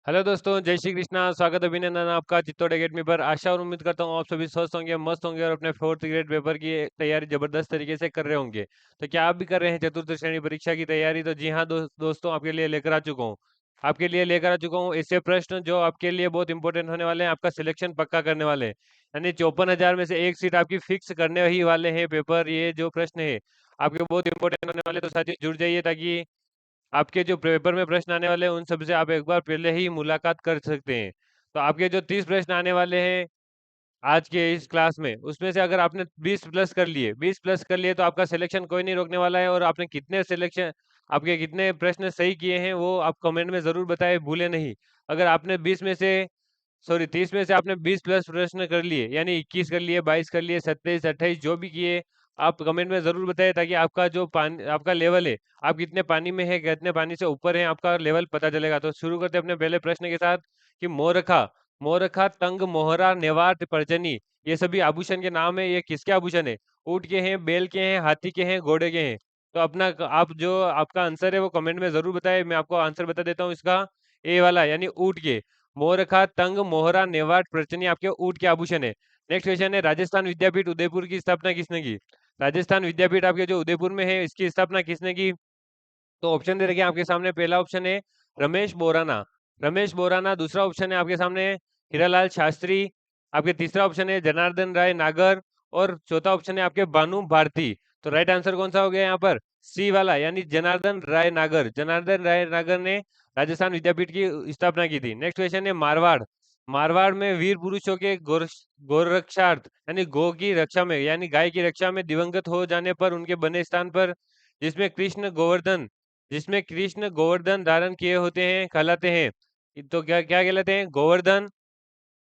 Hello दोस्तों, जय श्री कृष्णा। स्वागत अभिनंदन आपका चित्तौड़ एकेडमी पर। आशा और उम्मीद करता हूँ आप सभी स्वस्थ होंगे, मस्त होंगे और अपने फोर्थ ग्रेड पेपर की तैयारी जबरदस्त तरीके से कर रहे होंगे। तो क्या आप भी कर रहे हैं चतुर्थ श्रेणी परीक्षा की तैयारी? तो जी हाँ दोस्तों, आपके लिए लेकर आ चुका हूँ। आपके लिए लेकर आ चुका हूँ ऐसे प्रश्न जो आपके लिए बहुत इंपॉर्टेंट होने वाले हैं, आपका सिलेक्शन पक्का करने वाले हैं। यानी 54,000 में से एक सीट आपकी फिक्स करने ही वाले हैं पेपर। ये जो प्रश्न है आपके बहुत इंपॉर्टेंट होने वाले, तो साथियों जुड़ जाइए ताकि आपके जो पेपर में प्रश्न आने वाले हैं उन सबसे आप एक बार पहले ही मुलाकात कर सकते हैं। तो आपके जो 30 प्रश्न आने वाले हैं आज के इस क्लास में, उसमें से अगर आपने 20 प्लस कर लिए, 20 प्लस कर लिए, तो आपका सिलेक्शन कोई नहीं रोकने वाला है। और आपने कितने सिलेक्शन, आपके कितने प्रश्न सही किए हैं वो आप कमेंट में जरूर बताएं, भूले नहीं। अगर आपने 20 में से, सॉरी 30 में से आपने 20 प्लस प्रश्न कर लिए, यानी 21 कर लिए, 22 कर लिए, 27, 28 जो भी किए, आप कमेंट में जरूर बताएं ताकि आपका जो पानी, आपका लेवल है, आप कितने पानी में है, कितने पानी से ऊपर है, आपका लेवल पता चलेगा। तो शुरू करते हैं अपने पहले प्रश्न के साथ कि मोरखा, मोरखा, तंग, मोहरा, नेवार, परचनी, ये सभी आभूषण के नाम है। ये किसके आभूषण है? ऊंट के हैं, बैल के हैं, हाथी के हैं, घोड़े के हैं। तो अपना आप जो आपका आंसर है वो कमेंट में जरूर बताएं। मैं आपको आंसर बता देता हूँ इसका। ए वाला यानी ऊंट के। मोरखा, तंग, मोहरा, नेवार, प्रचनी आपके ऊंट के आभूषण है। नेक्स्ट क्वेश्चन है, राजस्थान विद्यापीठ उदयपुर की स्थापना किसने की? राजस्थान विद्यापीठ आपके जो उदयपुर में है, इसकी स्थापना किसने की? तो ऑप्शन दे रखे हैं आपके सामने। पहला ऑप्शन है रमेश बोराना, रमेश बोराना। दूसरा ऑप्शन है आपके सामने हीरालाल शास्त्री। आपके तीसरा ऑप्शन है जनार्दन राय नागर। और चौथा ऑप्शन है आपके भानु भारती। तो राइट आंसर कौन सा हो गया यहाँ पर? सी वाला यानी जनार्दन राय नागर। जनार्दन राय नागर ने राजस्थान विद्यापीठ की स्थापना की थी। नेक्स्ट क्वेश्चन है मारवाड़, मारवाड़ में वीर पुरुषों के गौरक्षार्थ यानी गौ की रक्षा में, यानी गाय की रक्षा में दिवंगत हो जाने पर उनके बने स्थान पर, जिसमें कृष्ण गोवर्धन, जिसमें कृष्ण गोवर्धन धारण किए होते हैं, कहलाते हैं। तो क्या क्या कहलाते हैं? गोवर्धन,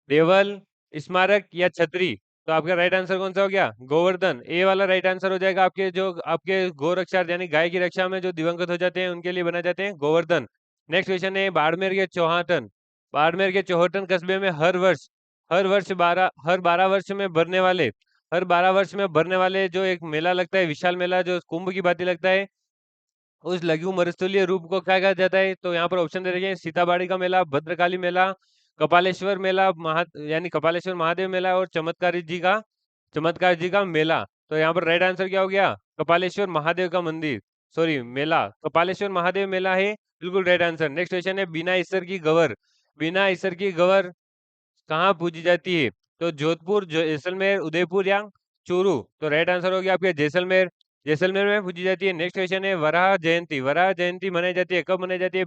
देवल, स्मारक या छतरी। तो आपका राइट आंसर कौन सा हो गया? गोवर्धन। ए वाला राइट आंसर हो जाएगा। आपके जो आपके गौ रक्षा यानी गाय की रक्षा में जो दिवंगत हो जाते हैं उनके लिए बनाए जाते हैं गोवर्धन। नेक्स्ट क्वेश्चन है बाड़मेर के चौहाटन, बाड़मेर के चौहाटन कस्बे में हर 12 वर्ष में भरने वाले, हर 12 वर्ष में भरने वाले जो एक मेला लगता है, विशाल मेला जो कुंभ की भांति लगता है, उस लघु मरुस्थलीय रूप को क्या कहा जाता है? तो यहाँ पर ऑप्शन दे रखे हैं सीताबाड़ी का मेला, भद्रकाली मेला, कपालेश्वर मेला, यानी कपालेश्वर महादेव मेला, और चमत्कार जी का मेला। तो यहाँ पर राइट आंसर क्या हो गया? कपालेश्वर महादेव का मंदिर, सॉरी मेला, कपालेश्वर महादेव मेला है बिल्कुल राइट आंसर। नेक्स्ट क्वेश्चन है बिना ईसर की गवर, बिना ईसर की गवर कहाँ पूजी जाती है? तो जोधपुर, जैसलमेर, उदयपुर या चूरू। तो राइट आंसर हो गया आपके जैसलमेर, जैसलमेर में पूजी जाती है। नेक्स्ट क्वेश्चन है वराह जयंती, वराह जयंती मनाई जाती है, कब मनाई जाती है?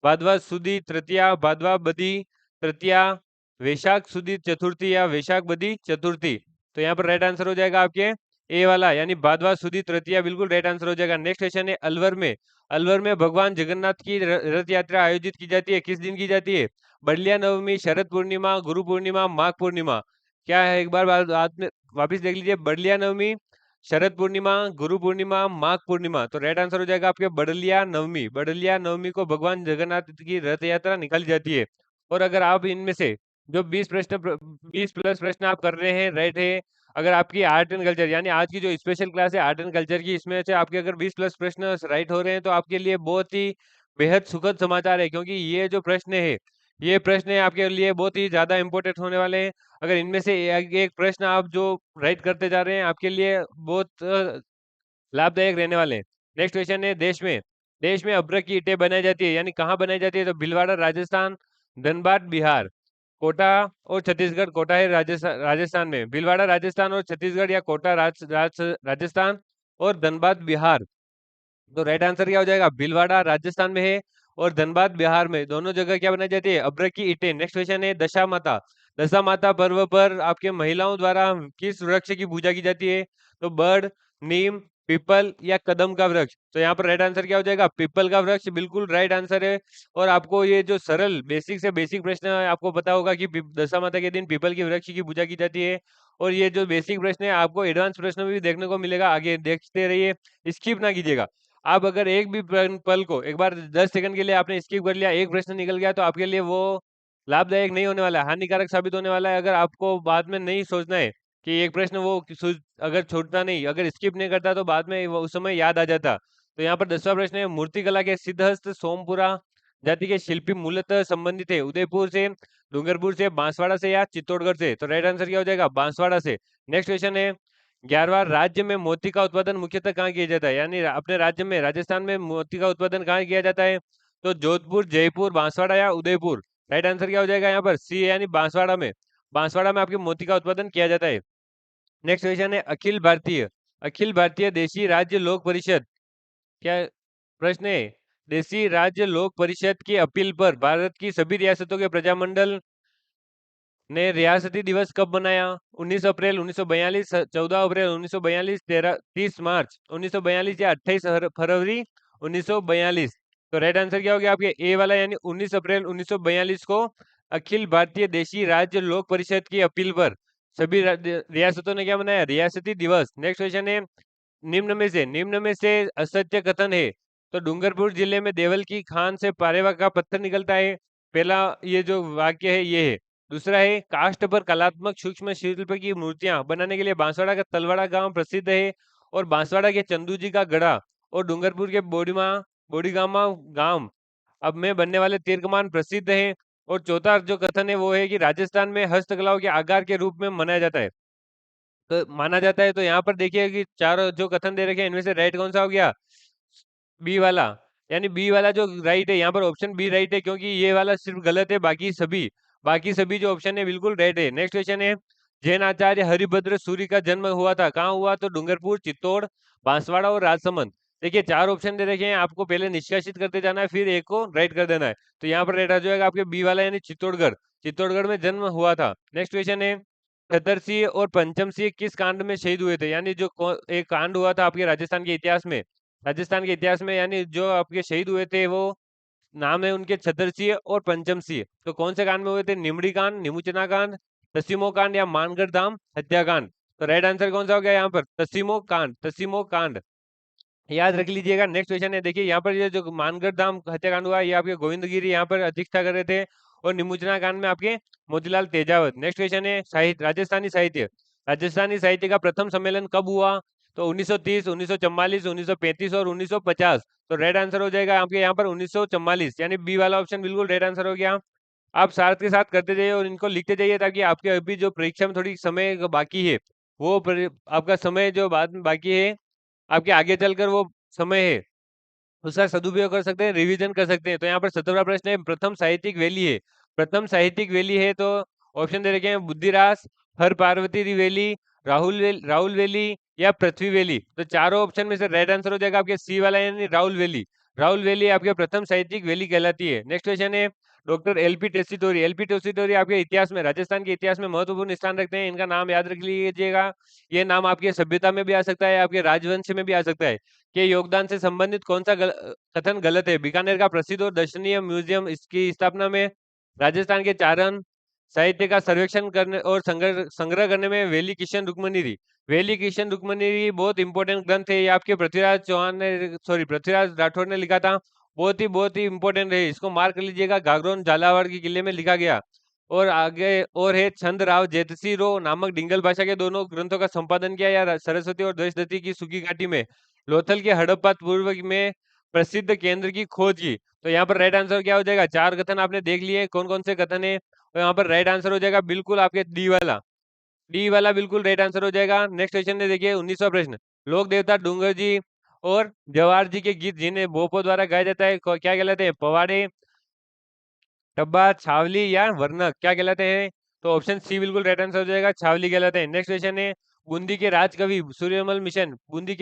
भादवा सुदी तृतीया, भादवा बदी तृतीया, वैशाख सुदी चतुर्थी या वैशाख बदी चतुर्थी। तो यहाँ पर राइट आंसर हो जाएगा आपके ए वाला यानी भादवा सुदी तृतीया, बिल्कुल राइट आंसर हो जाएगा। नेक्स्ट क्वेश्चन है अलवर में, अलवर में भगवान जगन्नाथ की रथ यात्रा आयोजित की जाती है, किस दिन की जाती है? बलिया नवमी, शरद पूर्णिमा, गुरु पूर्णिमा, माघ पूर्णिमा। क्या है? एक बार बाद में वापिस देख लीजिए। बलिया नवमी, शरद पूर्णिमा, गुरु पूर्णिमा, माघ पूर्णिमा। तो राइट आंसर हो जाएगा आपके बड़लिया नवमी। बड़लिया नवमी को भगवान जगन्नाथ की रथ यात्रा निकाली जाती है। और अगर आप इनमें से जो 20 प्लस प्रश्न आप कर रहे हैं राइट है, अगर आपकी आर्ट एंड कल्चर यानी आज की जो स्पेशल क्लास है आर्ट एंड कल्चर की, इसमें से आपके अगर 20 प्लस प्रश्न राइट हो रहे हैं तो आपके लिए बहुत ही बेहद सुखद समाचार है, क्योंकि ये जो प्रश्न है, ये प्रश्न आपके लिए बहुत ही ज्यादा इंपॉर्टेंट होने वाले हैं। अगर इनमें से एक प्रश्न आप जो राइट करते जा रहे हैं, आपके लिए बहुत लाभदायक रहने वाले हैं। नेक्स्ट क्वेश्चन है देश में अभ्र की ईंटें बनाई जाती है, यानी कहाँ बनाई जाती है? तो भीलवाड़ा राजस्थान, धनबाद बिहार, कोटा और छत्तीसगढ़। कोटा है राजस्थान में, भीलवाड़ा राजस्थान और छत्तीसगढ़, या कोटा राजस्थान और धनबाद बिहार। तो राइट आंसर क्या हो जाएगा? भीलवाड़ा राजस्थान में है और धनबाद बिहार में, दोनों जगह क्या बनाई जाती है? अभ्र की ईंटें। नेक्स्ट क्वेश्चन है दशा माता, दशा माता पर्व पर आपके महिलाओं द्वारा किस वृक्ष की पूजा की जाती है? तो बड़, नीम, पीपल या कदम का वृक्ष। तो यहाँ पर राइट आंसर क्या हो जाएगा? पीपल का वृक्ष, बिल्कुल राइट आंसर है। और आपको ये जो सरल बेसिक से बेसिक प्रश्न है, आपको पता होगा कि दशा माता के दिन पीपल की वृक्ष की पूजा की जाती है। और ये जो बेसिक प्रश्न है आपको एडवांस प्रश्न में भी देखने को मिलेगा, आगे देखते रहिए, स्किप ना कीजिएगा। आप अगर एक भी पल को एक बार 10 सेकंड के लिए आपने स्किप कर लिया, एक प्रश्न निकल गया, तो आपके लिए वो लाभदायक नहीं होने वाला है, हानिकारक साबित होने वाला है। अगर आपको बाद में नहीं सोचना है कि एक प्रश्न वो अगर छूटता नहीं, अगर स्किप नहीं करता तो बाद में वो उस समय याद आ जाता। तो यहाँ पर 10वां प्रश्न है मूर्तिकला के सिद्धहस्त सोमपुरा जाति के शिल्पी मूलतः संबंधित है उदयपुर से, डूंगरपुर से, बांसवाड़ा से या चित्तौड़गढ़ से। तो राइट आंसर क्या हो जाएगा? बांसवाड़ा से। नेक्स्ट क्वेश्चन है, 11वां, राज्य में मोती का उत्पादन मुख्यतः कहाँ किया जाता है? यानी अपने राज्य में, राजस्थान में मोती का उत्पादन कहाँ किया जाता है? तो जोधपुर, जयपुर, बांसवाड़ा या उदयपुर। राइट आंसर क्या हो जाएगा यहाँ पर? सी, यानी बांसवाड़ा में। बांसवाड़ा में आपके मोती का उत्पादन किया जाता है। नेक्स्ट क्वेश्चन है, अखिल भारतीय देशी राज्य लोक परिषद, क्या प्रश्न है? देशी राज्य लोक परिषद की अपील पर भारत की सभी रियासतों के प्रजामंडल ने रियासती दिवस कब मनाया? 19 अप्रैल 1942, 14 अप्रैल 1942, 30 मार्च 1942 या 28 फरवरी 1942। तो राइट आंसर क्या हो गया आपके? ए वाला, यानी 19 अप्रैल 1942 को अखिल भारतीय देशी राज्य लोक परिषद की अपील पर सभी रियासतों ने क्या मनाया? रियासती दिवस। नेक्स्ट क्वेश्चन है, निम्न में से असत्य कथन है। तो डूंगरपुर जिले में देवल की खान से पारेवा का पत्थर निकलता है। पहला ये जो वाक्य है ये है। दूसरा है, काष्ठ पर कलात्मक सूक्ष्म शिल्प की मूर्तियां बनाने के लिए बांसवाड़ा का तलवाड़ा गांव प्रसिद्ध है। और बांसवाड़ा के चंदू जी का गढ़ा और डूंगरपुर के बोडीगामा गांव अब में बनने वाले तीर कमान प्रसिद्ध है। और चौथा जो कथन है वो है कि राजस्थान में हस्तकलाओं के आगार के रूप में मनाया जाता है, तो माना जाता है। तो यहाँ पर देखिए कि चार जो कथन दे रखे हैं इनमें से राइट कौन सा हो गया? बी वाला, यानी बी वाला जो राइट है यहाँ पर, ऑप्शन बी राइट है, क्योंकि ये वाला सिर्फ गलत है, बाकी सभी जो ऑप्शन है बिल्कुल राइट है। नेक्स्ट क्वेश्चन है, जैन आचार्य हरिभद्र सूरी का जन्म हुआ था, कहाँ हुआ? तो डूंगरपुर, चित्तौड़, बांसवाड़ा और राजसमंद। देखिए चार ऑप्शन दे रखे हैं, आपको पहले निष्कासित करते जाना है, फिर एक को राइट कर देना है। तो यहाँ पर राइट आ जाएगा आपके बी वाला, यानी चित्तौड़गढ़। चित्तौड़गढ़ में जन्म हुआ था। नेक्स्ट क्वेश्चन है, छतरसिंह और पंचमसिंह किस कांड में शहीद हुए थे? यानी जो एक कांड हुआ था आपके राजस्थान के इतिहास में, यानी जो आपके शहीद हुए थे वो नाम है उनके छतरसिंह और पंचमसिंह। तो कौन से कांड में हुए थे? निमड़ी कांड, निमुचना कांड, तसीमो कांड या मानगढ़ धाम हत्याकांड। तो राइट आंसर कौन सा हो गया यहाँ पर? तसीमो कांड याद रख लीजिएगा। नेक्स्ट क्वेश्चन है, देखिए यहाँ पर ये जो मानगढ़ धाम हत्याकांड हुआ, ये आपके गोविंदगिरी यहाँ पर अध्यक्षता कर रहे थे। और निमुचना कांड में आपके मोतीलाल तेजावत। नेक्स्ट क्वेश्चन है, साहित्य, राजस्थानी साहित्य का प्रथम सम्मेलन कब हुआ? तो 1930, 1944, 1935 और 1950। तो रेड आंसर हो जाएगा आपके यहाँ पर 1944, यानी बी वाला ऑप्शन बिल्कुल रेड आंसर हो गया। आप साथ के साथ करते जाइए और इनको लिखते जाइए, ताकि आपके अभी जो परीक्षा में थोड़ी समय बाकी है, वो आपका समय जो बाद में बाकी है, आपके आगे चलकर वो समय है, उसका सदुपयोग कर सकते हैं, रिवीजन कर सकते हैं। तो यहाँ पर 17वां प्रश्न है, प्रथम साहित्यिक वैली है। तो ऑप्शन दे रखे हैं, बुद्धिरास, हर पार्वती वैली, राहुल वैली या पृथ्वी वैली। तो चारों ऑप्शन में से राइट आंसर हो जाएगा आपके सी वाला, यानी राहुल वैली आपके प्रथम साहित्यिक वैली कहलाती है। नेक्स्ट क्वेश्चन है, डॉक्टर एलपी टेसीटोरी आपके इतिहास में, राजस्थान के इतिहास में महत्वपूर्ण स्थान रखते हैं। इनका नाम याद रख लीजिएगा। ये नाम आपके सभ्यता में भी आ सकता है, आपके राजवंश में भी आ सकता है। के योगदान से संबंधित कौन सा कथन गलत है? बीकानेर का प्रसिद्ध और दर्शनीय म्यूजियम, इसकी स्थापना में, राजस्थान के चारण साहित्य का सर्वेक्षण करने और संग्रह करने में वेली किशन रुक्मणी बहुत इंपॉर्टेंट ग्रंथ है। ये आपके पृथ्वीराज राठौर ने लिखा था। बहुत ही इंपॉर्टेंट है, इसको मार्क कर लीजिएगा। घाघरोन झालावाड़ के किले में लिखा गया। और आगे और है, छंद राव जेतसी रो नामक डिंगल भाषा के दोनों ग्रंथों का संपादन किया, या सरस्वती और दशदती की सुकी घाटी में लोथल के हड़प्पा पूर्व में प्रसिद्ध केंद्र की खोज की। तो यहाँ पर राइट आंसर क्या हो जाएगा? चार कथन आपने देख लिए, कौन कौन से कथन है? तो यहाँ पर राइट आंसर हो जाएगा बिल्कुल आपके डी वाला बिल्कुल राइट आंसर हो जाएगा। नेक्स्ट क्वेश्चन है, देखिए 19वां प्रश्न, लोक देवता डूंगर जी और जवाहर जी के गीत जिन्हें भोपो द्वारा गाया जाता है, क्या कहलाते हैं? पवाड़े, टब्बा, छावली या वर्णक, क्या कहलाते हैं? तो ऑप्शन सी बिल्कुल राइट आंसर हो जाएगा, छावली कहलाते हैं। नेक्स्ट क्वेश्चन है, बूंदी के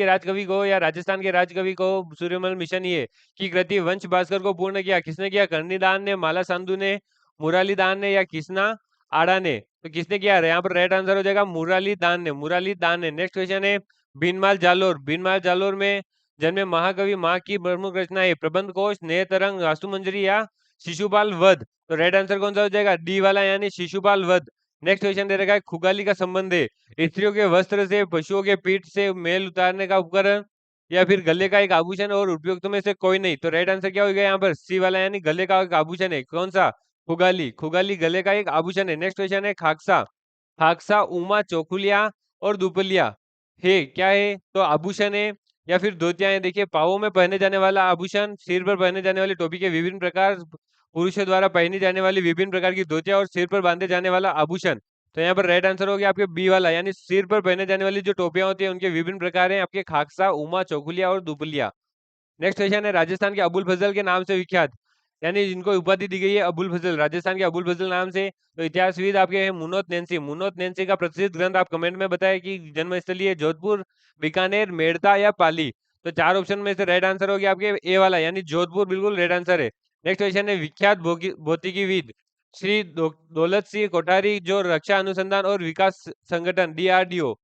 राजकवि को या राजस्थान के राजकवि को सूर्यमल मिशन ये की कृति वंश भास्कर को पूर्ण किया, किसने किया? कर्णिदान ने, माला सांधु ने, मुराली दान ने या किसना आड़ा ने? तो किसने किया? यहाँ पर राइट आंसर हो जाएगा मुराली दान ने। नेक्स्ट क्वेश्चन है, भीनमाल जालोर में जन्मे महाकवि माँ की प्रमुख रचना है, प्रबंध कोश, नए तरंग, वास्तुमंजरी या शिशुपाल वध। तो राइट आंसर कौन सा हो जाएगा? डी वाला, यानी शिशुपाल वध। नेक्स्ट क्वेश्चन दे रखा है, खुगाली का संबंध है स्त्रियों के वस्त्र से, पशुओं के पीठ से मेल उतारने का उपकरण, या फिर गले का एक आभूषण और उपयुक्त में से कोई नहीं। तो राइट आंसर क्या हो गया यहाँ पर? सी वाला, यानी गले का एक आभूषण है। कौन सा? खुगाली गले का एक आभूषण है। नेक्स्ट क्वेश्चन है, खाकसा खाकसा उमा चौखुलिया और दुपलिया है क्या है? तो आभूषण है, या फिर धोतिया है, देखिए पाँवों में पहने जाने वाला आभूषण, सिर पर पहने जाने वाली टोपी के विभिन्न प्रकार, पुरुषों द्वारा पहनी जाने वाली विभिन्न प्रकार की धोतिया और सिर पर बांधे जाने वाला आभूषण। तो यहाँ पर राइट आंसर हो गया आपके बी वाला, यानी सिर पर पहने जाने वाली जो टोपियां होती है उनके विभिन्न प्रकार हैं आपके खाकसा, उमा, चौखुलिया और दुपलिया। नेक्स्ट क्वेश्चन है, राजस्थान के अबुल फजल के नाम से विख्यात, यानी जिनको उपाधि दी गई है अबुल फजल, राजस्थान के अबुल फजल नाम से। तो इतिहासविद आपके हैं मुनोत नैन्सी। मुनोत नैन्सी का प्रसिद्ध ग्रंथ आप कमेंट में बताएं कि जन्मस्थली है जोधपुर, बीकानेर, मेड़ता या पाली। तो चार ऑप्शन में से राइट आंसर हो गया आपके ए वाला, यानी जोधपुर बिल्कुल राइट आंसर है। नेक्स्ट क्वेश्चन है, विख्यात भौतिकीविद श्री दौलत सिंह कोठारी जो रक्षा अनुसंधान और विकास संगठन डीआरडीओ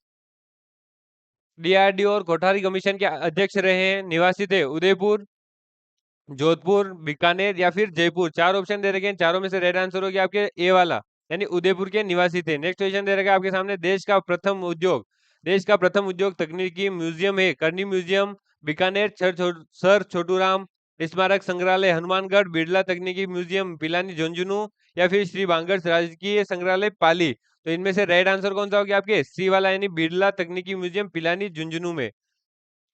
और कोठारी कमीशन के अध्यक्ष रहे हैं, निवासी थे उदयपुर, जोधपुर, बीकानेर या फिर जयपुर। चार ऑप्शन दे रखे हैं, चारों में से राइट आंसर हो गया आपके ए वाला, यानी उदयपुर के निवासी थे। नेक्स्ट क्वेश्चन दे रखा है आपके सामने, देश का प्रथम उद्योग तकनीकी म्यूजियम है, करनी म्यूजियम, बीकानेर, सर छोटूराम स्मारक संग्रहालय हनुमानगढ़, बिरला तकनीकी म्यूजियम पिलानी झुंझुनू या फिर श्री बांगड़ राजकीय संग्रहालय पाली। तो इनमें से राइट आंसर कौन सा हो गया आपके सी वाला, यानी बिरला तकनीकी म्यूजियम पिलानी झुंझुनू में।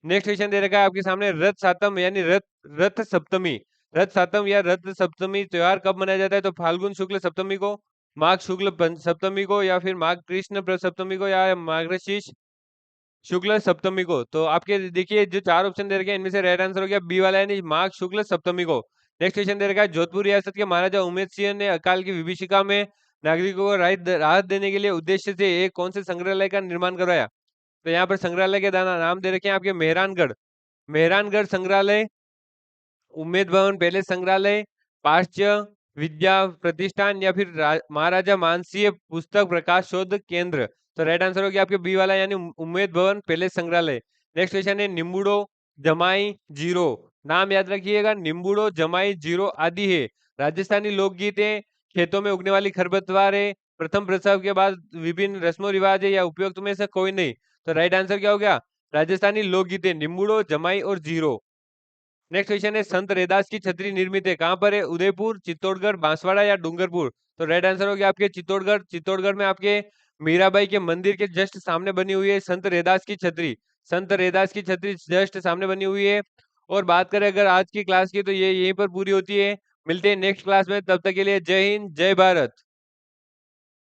नेक्स्ट क्वेश्चन दे रखा है आपके सामने, रथ सातम यानी रथ सप्तमी। रथ सातम या रथ सप्तमी त्योहार कब मनाया जाता है? तो फाल्गुन शुक्ल सप्तमी को, माघ शुक्ल सप्तमी को, या फिर माघ कृष्ण सप्तमी को, या मार्गशीर्ष शुक्ल सप्तमी को। तो आपके देखिए जो चार ऑप्शन दे रखे हैं इनमें से राइट आंसर हो गया बी वाला, यानी माघ शुक्ल सप्तमी को। नेक्स्ट क्वेश्चन दे रखा है, जोधपुर रियासत के महाराजा उमेद सिंह ने अकाल की विभीषिका में नागरिकों को राहत देने के लिए उद्देश्य से एक कौन से संग्रहालय का निर्माण करवाया? तो यहाँ पर संग्रहालय के नाम दे रखे हैं आपके मेहरानगढ़, मेहरानगढ़ संग्रहालय, उम्मेद भवन पैलेस संग्रहालय, पाश्च विद्या प्रतिष्ठान या फिर महाराजा मानसिंह पुस्तक प्रकाश शोध केंद्र। तो राइट आंसर हो गया आपके बी वाला, यानी उम्मेद भवन पैलेस संग्रहालय। नेक्स्ट क्वेश्चन है, निम्बुडो, जमाई, जीरो। नाम याद रखिएगा, निम्बुडो, जमाई, जीरो आदि है राजस्थानी लोकगीत है, खेतों में उगने वाली खरपतवार है, प्रथम प्रसव के बाद विभिन्न रस्मों रिवाज है, या उपयुक्त में से कोई नहीं। तो राइट आंसर क्या हो गया? राजस्थानी लोकगीत है, निम्बुडो, जमाई और जीरो। नेक्स्ट क्वेश्चन है, संत रैदास की छतरी निर्मित है कहां पर है? उदयपुर, चित्तौड़गढ़, बांसवाड़ा या डूंगरपुर। तो राइट आंसर हो गया आपके चित्तौड़गढ़। चित्तौड़गढ़ में आपके मीराबाई के मंदिर के जस्ट सामने बनी हुई है संत रैदास की छतरी। संत रैदास की छतरी जस्ट सामने बनी हुई है। और बात करें अगर आज की क्लास की, तो ये यहीं पर पूरी होती है। मिलते हैं नेक्स्ट क्लास में, तब तक के लिए जय हिंद, जय भारत।